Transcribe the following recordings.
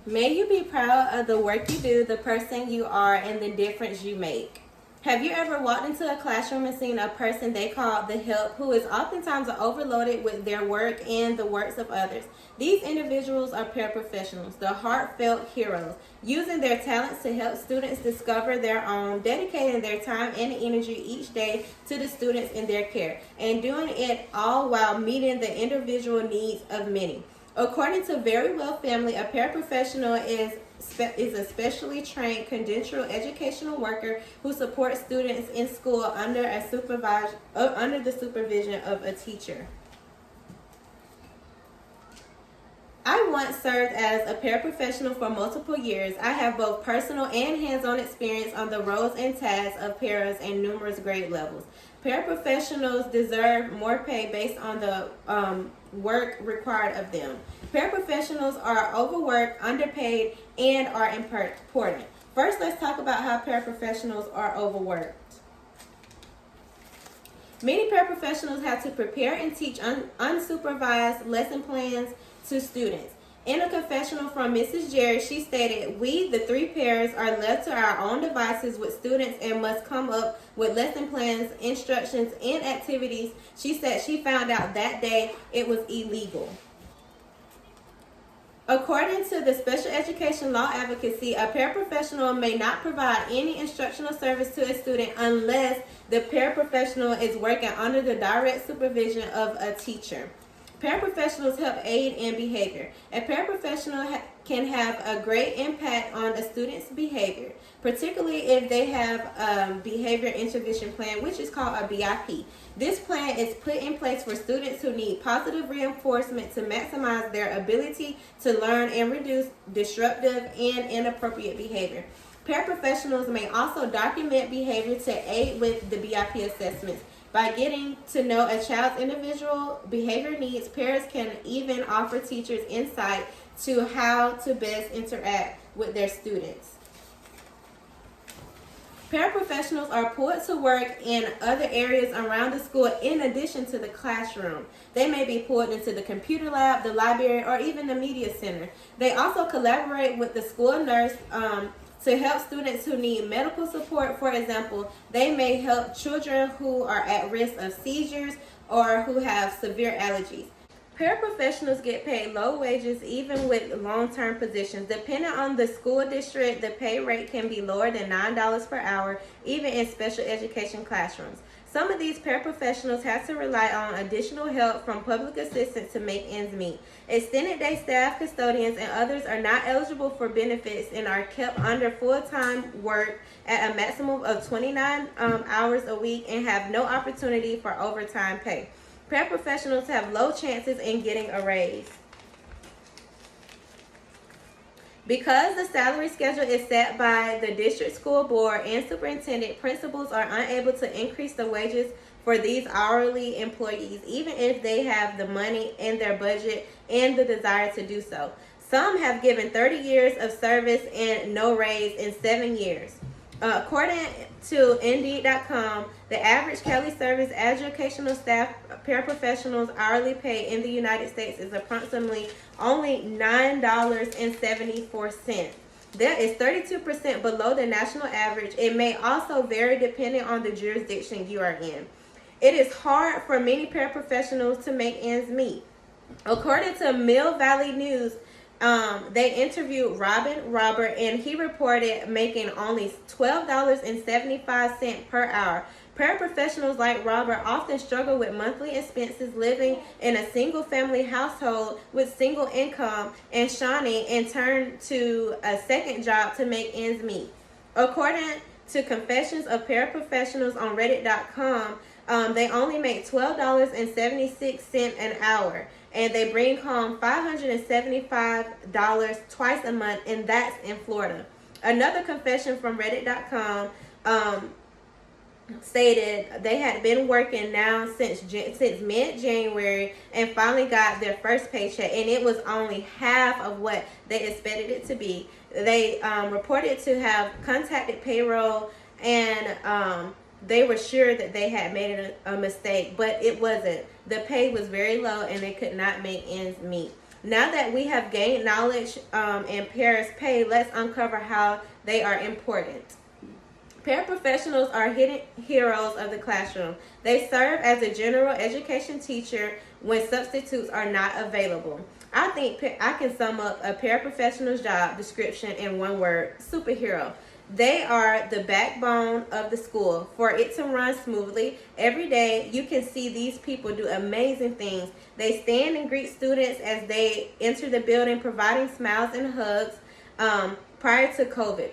May you be proud of the work you do, the person you are, and the difference you make. Have you ever walked into a classroom and seen a person they call the help who is oftentimes overloaded with their work and the works of others? These individuals are paraprofessionals, the heartfelt heroes, using their talents to help students discover their own, dedicating their time and energy each day to the students in their care, and doing it all while meeting the individual needs of many. According to Very Well Family, a paraprofessional is a specially trained credential educational worker who supports students in school under the supervision of a teacher. I once served as a paraprofessional for multiple years. I have both personal and hands-on experience on the roles and tasks of paras and numerous grade levels. Paraprofessionals deserve more pay based on the work required of them. Paraprofessionals are overworked, underpaid, and are important. First, let's talk about how paraprofessionals are overworked. Many paraprofessionals have to prepare and teach unsupervised lesson plans to students. In a confessional from Mrs. Jerry, she stated, "We, the three paras, are left to our own devices with students and must come up with lesson plans, instructions, and activities." She said she found out that day it was illegal. According to the Special Education Law Advocacy, a paraprofessional may not provide any instructional service to a student unless the paraprofessional is working under the direct supervision of a teacher. Paraprofessionals help aid in behavior. A paraprofessional can have a great impact on a student's behavior, particularly if they have a behavior intervention plan, which is called a BIP. This plan is put in place for students who need positive reinforcement to maximize their ability to learn and reduce disruptive and inappropriate behavior. Paraprofessionals may also document behavior to aid with the BIP assessments. By getting to know a child's individual behavior needs, paras can even offer teachers insight to how to best interact with their students. Paraprofessionals are pulled to work in other areas around the school in addition to the classroom. They may be pulled into the computer lab, the library, or even the media center. They also collaborate with the school nurse to help students who need medical support. For example, they may help children who are at risk of seizures or who have severe allergies. Paraprofessionals get paid low wages even with long-term positions. Depending on the school district, the pay rate can be lower than $9 per hour, even in special education classrooms. Some of these paraprofessionals have to rely on additional help from public assistance to make ends meet. Extended day staff, custodians, and others are not eligible for benefits and are kept under full-time work at a maximum of 29 hours a week and have no opportunity for overtime pay. Paraprofessionals have low chances in getting a raise. Because the salary schedule is set by the district school board and superintendent, principals are unable to increase the wages for these hourly employees, even if they have the money in their budget and the desire to do so. Some have given 30 years of service and no raise in 7 years. According to Indeed.com, the average Kelly Service educational staff paraprofessionals hourly pay in the United States is approximately only $9.74. That is 32% below the national average. It may also vary depending on the jurisdiction you are in. It is hard for many paraprofessionals to make ends meet. According to Mill Valley News, they interviewed Robert, and he reported making only $12.75 per hour. Paraprofessionals like Robert often struggle with monthly expenses living in a single-family household with single income, and Shawnee in turn to a second job to make ends meet. According to Confessions of Paraprofessionals on Reddit.com, they only make $12.76 an hour, and they bring home $575 twice a month, and that's in Florida. Another confession from Reddit.com stated they had been working now since mid-January and finally got their first paycheck, and it was only half of what they expected it to be. They reported to have contacted payroll, and they were sure that they had made a mistake, but it wasn't. The pay was very low and they could not make ends meet. Now that we have gained knowledge in parents' pay, let's uncover how they are important. Paraprofessionals are hidden heroes of the classroom. They serve as a general education teacher when substitutes are not available. I think I can sum up a paraprofessional's job description in one word: superhero. They are the backbone of the school. For it to run smoothly, every day you can see these people do amazing things. They stand and greet students as they enter the building, providing smiles and hugs prior to COVID.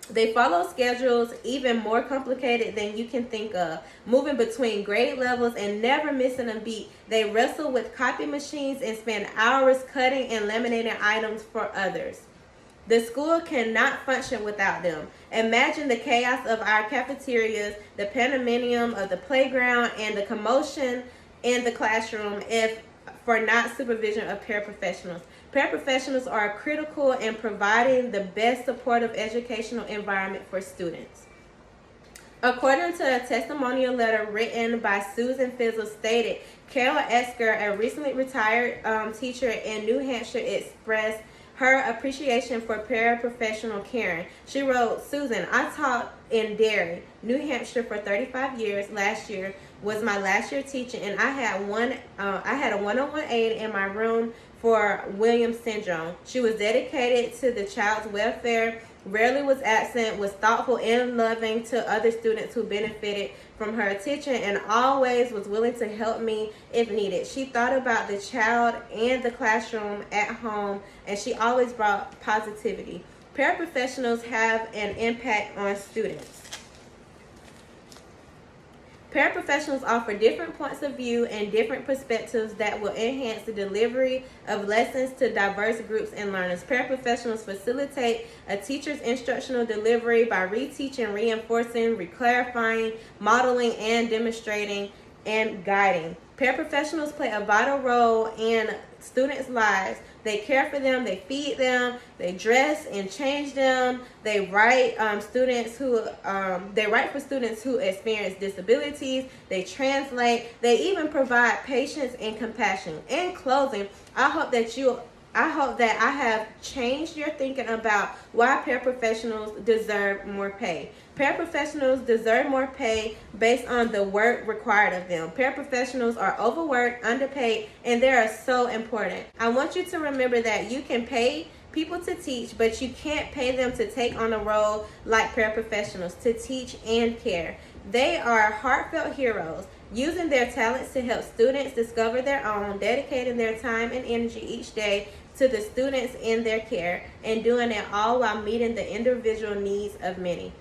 They follow schedules even more complicated than you can think of, moving between grade levels and never missing a beat. They wrestle with copy machines and spend hours cutting and laminating items for others. The school cannot function without them. Imagine the chaos of our cafeterias, the pandemonium of the playground, and the commotion in the classroom if for not supervision of paraprofessionals. Paraprofessionals are critical in providing the best supportive educational environment for students. According to a testimonial letter written by Susan Fizzle stated, Carol Esker, a recently retired teacher in New Hampshire, expressed her appreciation for paraprofessional caring. She wrote, "Susan, I taught in Derry, New Hampshire for 35 years. Last year was my last year teaching, and I had a one-on-one aide in my room for Williams syndrome. She was dedicated to the child's welfare, rarely was absent, was thoughtful and loving to other students who benefited from her attention, and always was willing to help me if needed. She thought about the child and the classroom at home, and she always brought positivity." Paraprofessionals have an impact on students. Paraprofessionals offer different points of view and different perspectives that will enhance the delivery of lessons to diverse groups and learners. Paraprofessionals facilitate a teacher's instructional delivery by reteaching, reinforcing, reclarifying, modeling, and demonstrating and guiding. Paraprofessionals play a vital role in students' lives. They care for them, they feed them, they dress and change them. They write for students who experience disabilities. They translate. They even provide patience and compassion. In closing, I hope that I have changed your thinking about why paraprofessionals deserve more pay. Paraprofessionals deserve more pay based on the work required of them. Paraprofessionals are overworked, underpaid, and they are so important. I want you to remember that you can pay people to teach, but you can't pay them to take on a role like paraprofessionals, to teach and care. They are heartfelt heroes, using their talents to help students discover their own, dedicating their time and energy each day to the students in their care, and doing it all while meeting the individual needs of many.